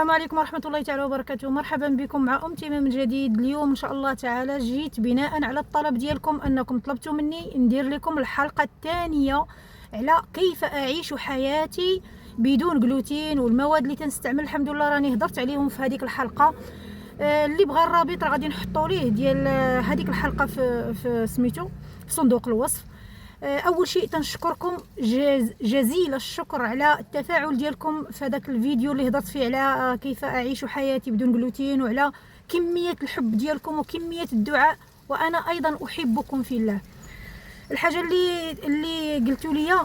السلام عليكم ورحمة الله تعالى وبركاته. مرحبا بكم مع تيمة من جديد. اليوم إن شاء الله تعالى جيت بناء على الطلب ديالكم أنكم طلبتوا مني ندير لكم الحلقة الثانية على كيف أعيش حياتي بدون جلوتين والمواد اللي تنستعمل. الحمد لله راني هضرت عليهم في هذيك الحلقة. اللي بغى الرابط راه غادي نحطوا ليه ديال هذيك الحلقة في سميتو في صندوق الوصف. اول شيء تنشكركم جزيل الشكر على التفاعل ديالكم في هذاك الفيديو اللي هضرت فيه على كيف اعيش حياتي بدون جلوتين، وعلى كميه الحب ديالكم وكميه الدعاء، وانا ايضا احبكم في الله. الحاجه اللي قلتوا لي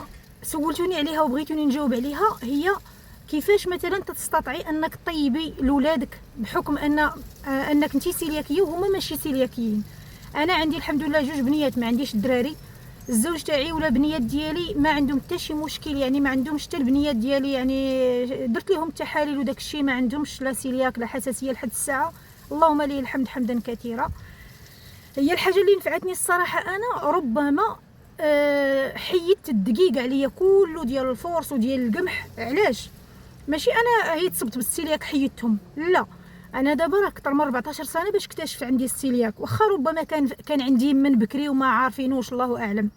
سولتوني عليها وبغيتوني نجاوب عليها هي كيفاش مثلا تستطيعي انك طيبي لولادك بحكم انك انت سيلياكيه وهما ماشي سيلياكيين. انا عندي الحمد لله جوج بنيات، ما عنديش الدراري. الزوج تاعي ولا بنيات ديالي ما عندهم حتى شي مشكل، يعني ما عندهمش حتى البنيات ديالي، يعني درت لهم التحاليل وداك الشيء ما عندهمش لا سيلياك لا حساسيه لحد الساعه، اللهم ليه الحمد حمدا كثيرا. هي الحاجه اللي نفعتني الصراحه، انا ربما حيدت الدقيق عليا كله ديال الفورس وديال القمح. علاش؟ ماشي انا هي تصبت بالسيلياك حيدتهم، لا، انا دابا اكثر من 14 سنه باش اكتشف عندي السيلياك، واخا ربما كان عندي من بكري وما عارفينوش الله اعلم.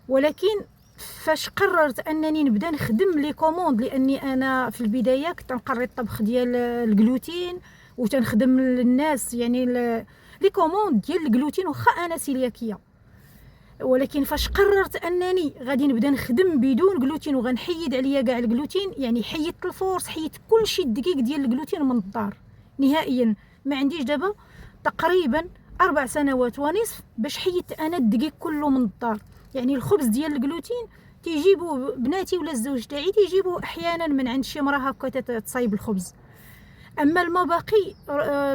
ولكن فاش قررت انني نبدا نخدم لي كوموند، لاني انا في البدايه كنت نقري الطبخ ديال الجلوتين وتنخدم للناس يعني لي كوموند ديال الجلوتين واخا انا سيلياكيه، ولكن فاش قررت انني غادي نبدا نخدم بدون جلوتين وغنحيد عليا كاع الجلوتين، يعني حيدت الفورس، حيدت كلشي الدقيق ديال الجلوتين من الدار نهائيا. ما عنديش دابا تقريبا 4 سنوات ونصف باش حيدت انا الدقيق كله من الدار. يعني الخبز ديال الجلوتين تيجيبوا بناتي ولا الزوج تاعي تيجيبوا احيانا من عند شي مرا هكا تصايب الخبز. اما المباقي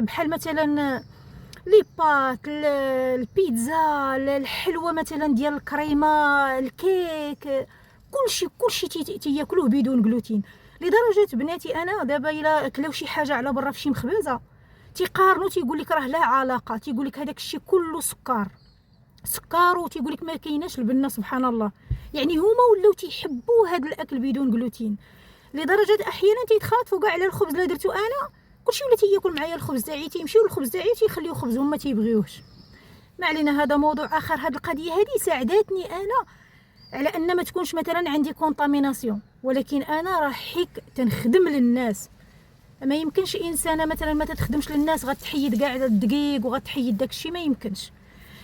بحال مثلا لي بات، البيتزا، الحلوه مثلا ديال الكريمه، الكيك، كلشي تياكلوه بدون جلوتين. لدرجه بناتي انا دابا الا كلاو شي حاجه على برا فشي مخبزه تيقارنوا، تيقول لك راه لا علاقه، تيقول لك هذاك الشيء كله سكر وتيقول لك ما كايناش البنه. سبحان الله، يعني هما ولاو تيحبوا هذا الاكل بدون جلوتين، لدرجه احيانا تيتخاطفوا كاع على الخبز اللي درتو انا. كلشي ولا تياكل معايا الخبز تاعي، تيمشيو للخبز تاعي تيخليو خبزهم ما تيبغيوش. ما علينا، هذا موضوع اخر. هذه القضيه هذه ساعدتني انا على ان ما تكونش مثلا عندي كونطاميناسيون، ولكن انا راه حيك تنخدم للناس. ما يمكنش انسانه مثلا ما تخدمش للناس غتحيد كاع الدقيق وغتحيد داكشي، ما يمكنش.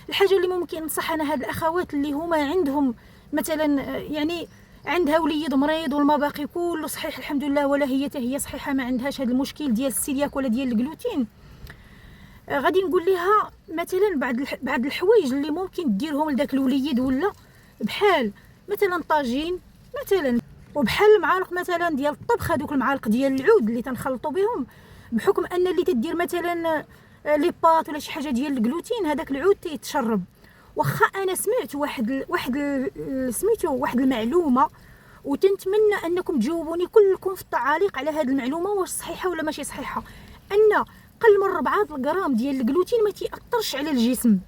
الحاجه اللي ممكن نصح انا هاد الاخوات اللي هما عندهم مثلا يعني عندها وليد مريض والمباقي كله صحيح الحمد لله، ولا هي صحيحه ما عندهاش هذا المشكل ديال السيلياك ولا ديال الجلوتين، غادي نقول لها مثلا بعض الحوايج اللي ممكن ديرهم لذاك الوليد، ولا بحال مثلا طاجين مثلا، وبحال المعالق مثلا ديال الطبخ، هذوك المعالق ديال العود اللي تنخلطوا بهم، بحكم ان اللي تدير مثلا لي بات ولا شي حاجه ديال الجلوتين هذاك العود تيتشرب. واخا انا سمعت واحد المعلومه، وتنتمنى انكم تجاوبوني كلكم في التعاليق على هذه المعلومه واش صحيحه ولا ماشي صحيحه، ان قل من 4 غرام ديال الجلوتين ما تيأثرش على الجسم.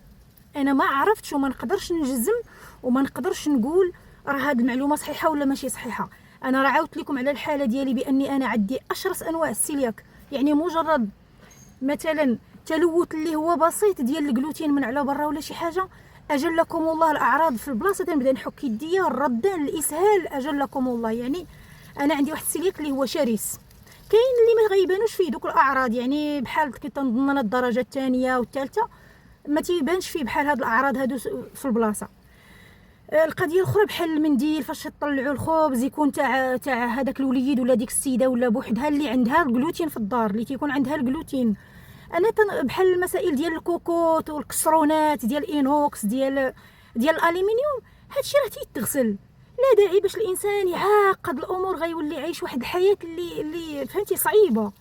انا ما عرفتش وما نقدرش نجزم وما نقدرش نقول راه هذه المعلومه صحيحه ولا ماشي صحيحه. انا راه عاودت لكم على الحاله ديالي باني انا عندي اشرس انواع السيلياك، يعني مجرد مثلا تلوث اللي هو بسيط ديال الجلوتين من على برا ولا شي حاجه، اجلكم الله الاعراض في البلاصه تنبدا نحك يديا، الردان، الاسهال، اجلكم الله. يعني انا عندي واحد السيلياك اللي هو شرس. كاين اللي ما غيبانوش فيه دوك الاعراض، يعني بحال كنظن انا الدرجه الثانيه والثالثه ما تيبانش فيه بحال هاد الاعراض هادو في البلاصه. القضيه الاخرى بحال المنديل فاش تطلعوا الخبز يكون تاع هذاك الوليد ولا ديك السيده ولا بوحدها اللي عندها الجلوتين في الدار، اللي تيكون عندها الجلوتين. انا بحال المسائل ديال الكوكوط والكسرونات ديال الانوكس ديال الالومنيوم، هادشي راه تيتغسل، لا داعي باش الانسان يعقد الامور، غيولي عايش واحد الحياه اللي فهمتي صعيبه.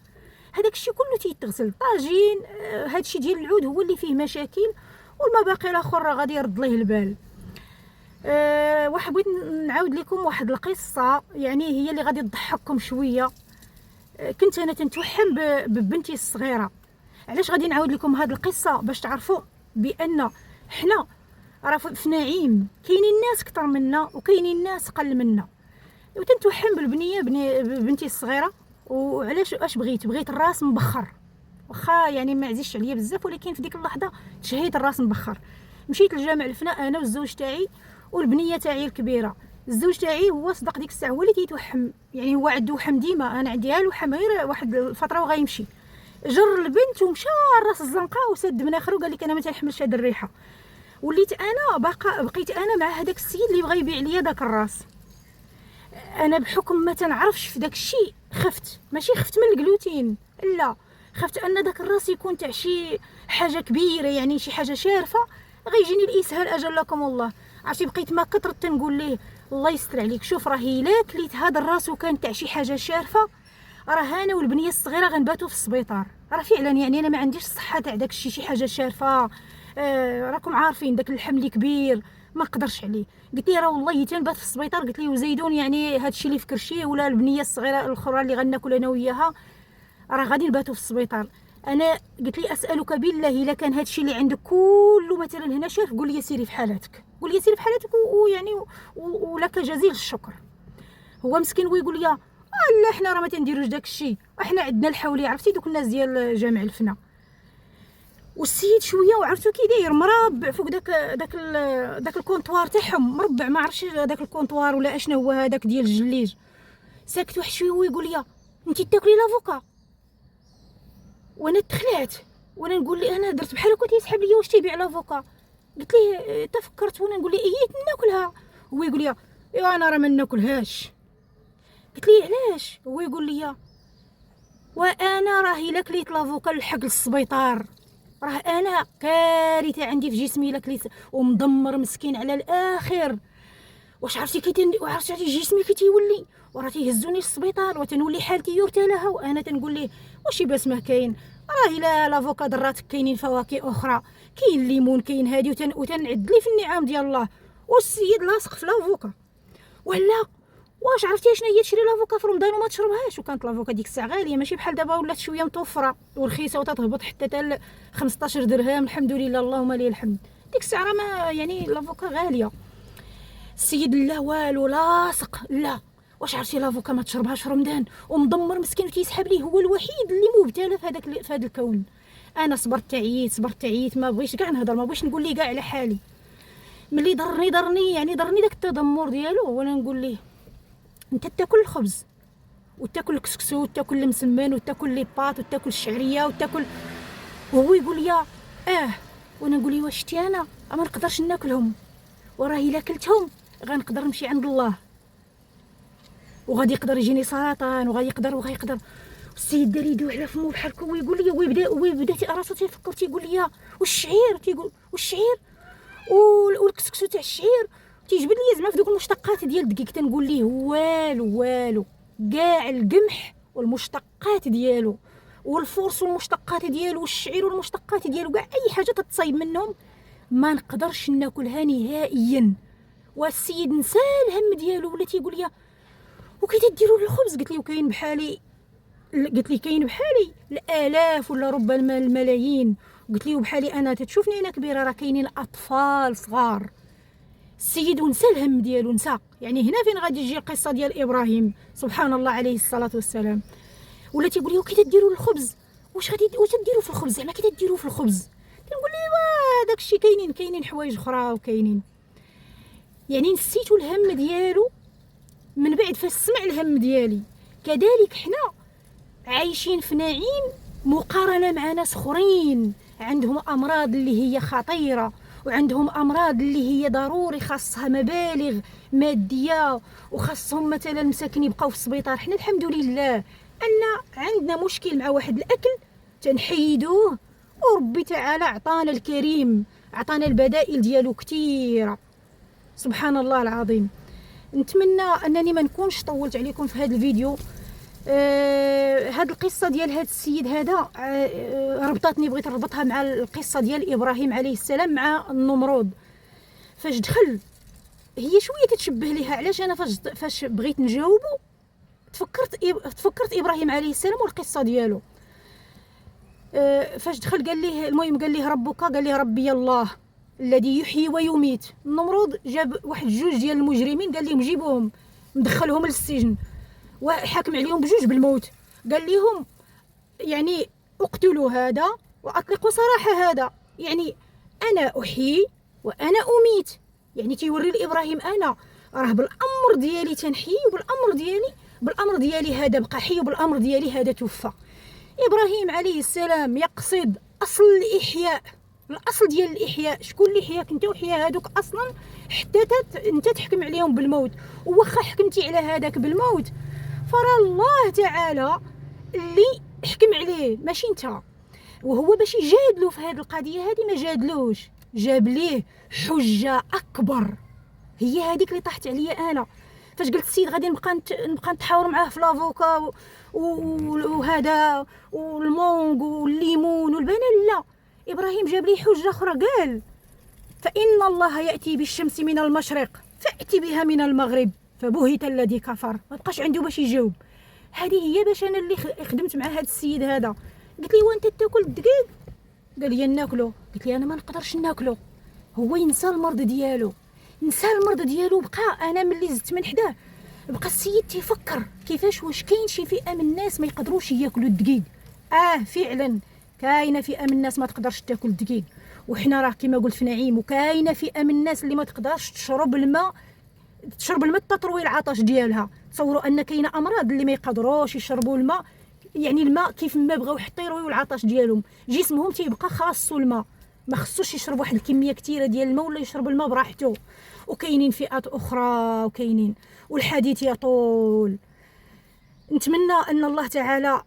هذاك الشيء كله تيتغسل. طاجين هادشي ديال العود هو اللي فيه مشاكل، والمباقي الاخر راه غادي يرد ليه البال. واحد بغيت نعاود لكم واحد القصه، يعني هي اللي غادي تضحككم شويه. كنت انا تنتوحم ببنتي الصغيره. علاش غادي نعاود لكم هذه القصه؟ باش تعرفوا بان حنا راه في نعيم، كاينين الناس كثر منا وكاينين الناس قل منا. وتنتوحم بالبنيه بنتي الصغيره، وعلاش اش بغيت الراس مبخر، واخا يعني ما عزيزش عليا بزاف، ولكن في ديك اللحظه تشهيت الراس مبخر. مشيت لجامع الفنا انا والزوج تاعي والبنيه تاعي الكبيره. الزوج تاعي هو صدق ديك الساعه هو اللي تيتوحم، يعني هو عنده وحم ديما، انا عندي الوحم غير واحد الفتره وغيمشي. جر البنت ومشى الراس الزنقاء وسد مناخره وقال لك انا ما تنحملش هاد الريحه. وليت انا بقيت انا مع هذاك السيد اللي بغى يبيع ليا داك الراس. انا بحكم ما تنعرفش في داك الشيء خفت، ماشي خفت من الجلوتين، لا خفت ان داك الراس يكون تاع شي حاجه كبيره، يعني شي حاجه شارفه غيجيني الاسهال اجلكم الله. عرفتي بقيت ما كثرت تنقول ليه الله يستر عليك، شوف راهي الا كليت هذا الراس وكان تاع شي حاجه شارفه راه انا والبنيه الصغيره غنباتوا في السبيطار. راه فعلا يعني انا ما عنديش الصحه تاع داك الشيء، شي حاجه شارفه راكم عارفين داك الحمل كبير ما نقدرش عليه. قلت لي راه والله تنبات في السبيطار، قلت لي وزيدون يعني هذا الشيء اللي في كرشيه ولا البنيه الصغيره الاخرى اللي غناكل انا وياها راه غادي نباتوا في السبيطار. انا قلت لي اسالك بالله الا كان هذا الشيء اللي عندك كله مثلا هنا شاف، قول لي سيري في حالتك، قول لي سيري في حالتك ويعني ولك جزيل الشكر. هو مسكين ويقول لي لا حنا راه ما تنديروش داك الشيء، احنا عندنا الحوليه، عرفتي دوك الناس ديال جامع الفنا. والسيد شويه وعرفتو كي داير مربع فوق داك الكونطوار تاعهم، مربع ما عرفتش داك الكونطوار ولا اشنو هو هذاك ديال الجليج. ساكت واحد شويه ويقول لي انت تاكلي لافوكا. وانا تخلعت وانا نقول لي انا درت بحال كنت يسحب لي واش تيبيع لافوكا. قلت ليه تفكرت وانا نقول ليه اييت ناكلها. هو يقول لي ايوا انا راه ما ناكلهاش. قلت ليه علاش؟ هو يقول لي وانا راهي الا كليت لافوكا نلحق للسبيطار، راه انا كارثه عندي في جسمي الا كليت ومدمر مسكين على الاخر. واش عرفتي عرفتي جسمي كي تيولي وراه تيهزوني للسبيطار وتنولي حالتي يرثى لها. وانا تنقول ليه واش باس ما كاين، راه الا لافوكا ضراتك كاينين فواكه اخرى، كاين الليمون كاين هادي وتنعد لي في النعام ديال الله. والسيد لاصق في لافوكا. ولا واش عرفتي شنو هي تشري لافوكا في رمضان وما تشربهاش؟ وكانت لافوكا ديك الساعه غاليه ماشي بحال دابا ولات شويه متوفره ورخيصه وتتهبط حتى تال 15 درهم الحمد لله اللهم لله الحمد. ديك الساعه راه ما يعني لافوكا غاليه. السيد لا والو لاصق لا. واش عرفتي لافوكا ما تشربهاش في رمضان ومدمر مسكين وتيسحب ليه، هو الوحيد اللي مبتلى في هذا الكون. انا صبرت عييت ما بغيتش كاع نهضر، ما بغيتش نقول ليه كاع على حالي. ملي ضرني يعني ضرني داك التذمر ديالو. وانا نقول ليه انت تاكل الخبز وتاكل الكسكسو وتاكل المسمن وتاكل لي باط وتاكل الشعريه وتاكل، وهو يقول لي وانا نقول لي واش شتي انا ما نقدرش ناكلهم، وراه الا كلتهم غنقدر نمشي عند الله وغادي يقدر يجيني سرطان وغادي يقدر. السيد دار يدو على فمو بحال هكا ويقول لي ويبدا راسو تيفكر تيقول لي والشعير، تيقول والشعير والكسكسو تاع الشعير تيجبد لي زعما في دوك المشتقات ديال الدقيق. تنقول ليه والو كاع القمح والمشتقات ديالو والفرص والمشتقات ديالو والشعير والمشتقات ديالو كاع اي حاجه تتصايب منهم ما نقدرش ناكلها نهائيا. والسيد نسى الهم ديالو ولا تيقول لي وكي تديروا الخبز. قلت لي كاين بحالي الالاف ولا ربما الملايين. قلت لي وبحالي انا تتشوفني انا كبيره راه كاينين اطفال صغار. السيد ونسى الهم ديالو نسى. يعني هنا فين غادي تجي القصه ديال ابراهيم سبحان الله عليه الصلاه والسلام. ولا تيقول لي وكي تديروا الخبز واش تديروا في الخبز، زعما كي تديروا في الخبز. تنقول لي داك الشيء كاينين حوايج اخرى وكاينين. يعني نسيتوا الهم ديالو من بعد فاش سمع الهم ديالي. كذلك حنا عايشين في نعيم مقارنه مع ناس اخرين عندهم امراض اللي هي خطيره وعندهم امراض اللي هي ضروري خاصها مبالغ ماديه وخاصهم مثلا مساكن يبقاو في السبيطار. حنا الحمد لله ان عندنا مشكل مع واحد الاكل تنحيدوه وربي تعالى عطانا الكريم عطانا البدائل ديالو كثيره سبحان الله العظيم. نتمنى انني ما نكونش طولت عليكم في هذا الفيديو. هاد القصه ديال هاد السيد هذا ربطتني، بغيت نربطها مع القصه ديال ابراهيم عليه السلام مع النمرود. فاش دخل هي شويه تتشبه ليها. علاش انا فاش بغيت نجاوبه تفكرت ابراهيم عليه السلام والقصه ديالو. فاش دخل قال ليه ربك، قال ليه ربي الله الذي يحيي ويميت. النمرود جاب واحد جوج ديال المجرمين قال لهم جيبوهم، مدخلهم للسجن وحاكم عليهم بجوج بالموت. قال لهم يعني اقتلوا هذا واطلقوا سراح هذا، يعني انا احيي وانا اميت. يعني تيوري لابراهيم انا راه بالامر ديالي تنحيي، بالامر ديالي هذا بقى حي، وبالامر ديالي هذا توفى. ابراهيم عليه السلام يقصد اصل الاحياء، الاصل ديال الاحياء. شكون اللي حياك انت وحيا هذوك اصلا حتى انت تحكم عليهم بالموت؟ وواخا حكمتي على هذاك بالموت فراه الله تعالى اللي حكم عليه ماشي انت. وهو باش يجادلو في هذه القضيه هذه ما جادلوش، جاب ليه حجه اكبر، هي هذيك اللي طاحت عليا انا فاش قلت السيد غادي نبقى نتحاور معاه في لافوكا وهذا والمونغ والليمون والبنان. لا، ابراهيم جاب لي حجه اخرى، قال فان الله ياتي بالشمس من المشرق فاتي بها من المغرب فبهت الذي كفر. ما بقاش عنده باش يجاوب. هذه هي باش انا اللي خدمت مع هذا السيد هذا. قلت لي وانت تاكل الدقيق؟ قال لي ناكلو. قلت لي انا ما نقدرش ناكلو. هو ينسى المرض ديالو، بقى انا ملي زدت من حداه بقى السيد تيفكر كيفاش واش كاين شي فئه من الناس ما يقدروش ياكلوا الدقيق. فعلا كاينه فئه من الناس ما تقدرش تاكل الدقيق، وحنا راه كما قلت في نعيم، وكاينه فئه من الناس اللي ما تقدرش تشرب الماء تطروي العطش ديالها. تصوروا ان كاينه امراض اللي ما يقدروش يشربوا الماء، يعني الماء كيف ما بغاو حتى يرويو العطش ديالهم، جسمهم تيبقى خاصو الماء، ما خصوش يشرب واحد الكميه كثيره ديال الماء ولا يشرب الماء براحته. وكاينين فئات اخرى وكاينين، والحديث يطول. نتمنى ان الله تعالى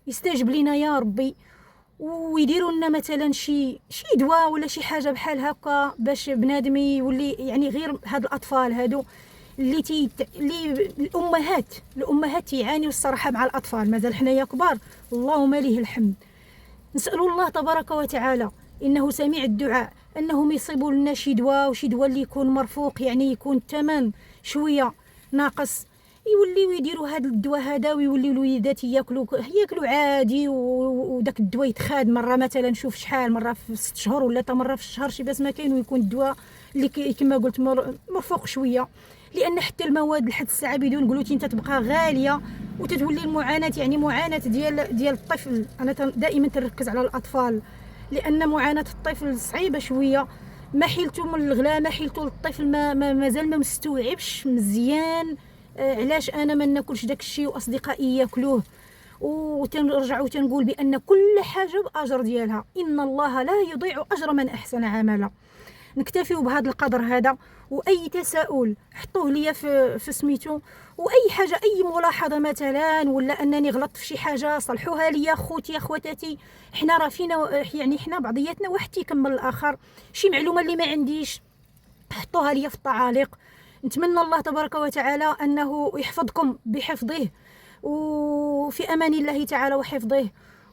يستجب لنا يا ربي، ويديروا لنا مثلا شي دواء ولا شي حاجه بحال هكا باش بنادم يولي، يعني غير هاد الاطفال هادو اللي الامهات تيعانيوا الصراحه مع الاطفال، مازال حنايا كبار اللهم ليه الحمد. نسال الله تبارك وتعالى انه سميع الدعاء انهم يصيبوا لنا شي دواء اللي يكون مرفوق، يعني يكون الثمن شويه ناقص، يوليو يديروا هذا الدواء هذا، ويوليو الوليدات ياكلوا عادي، وداك الدواء يتخاد مره مثلا شوف شحال مره في 6 شهور ولا حتى مره في الشهر شي باس ما كاين، ويكون الدواء اللي كما قلت مرفوق شويه، لان حتى المواد لحد الساعه بدون جلوتين تتبقى غاليه، وتتولي المعاناه، يعني معاناه ديال الطفل. انا دائما تركز على الاطفال لان معاناه الطفل صعيبه شويه، ما حيلته من الغلا، ما حيلته للطفل مازال ما مستوعبش مزيان علاش انا ما ناكلش داك الشيء واصدقائي ياكلوه. وتنرجع وتنقول بان كل حاجه باجر ديالها، ان الله لا يضيع اجر من احسن عملا. نكتفيو بهذا القدر هذا، واي تساؤل حطوه ليا في سميتو، واي حاجه اي ملاحظه مثلا ولا انني غلطت في شي حاجه صلحوها ليا خوتي اخواتاتي. حنا راه فينا، يعني حنا بعضياتنا واحد تيكمل الاخر. شي معلومه اللي ما عنديش حطوها ليا في التعاليق. نتمنى الله تبارك وتعالى انه يحفظكم بحفظه، وفي امان الله تعالى وحفظه.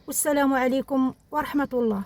والسلام عليكم ورحمه الله.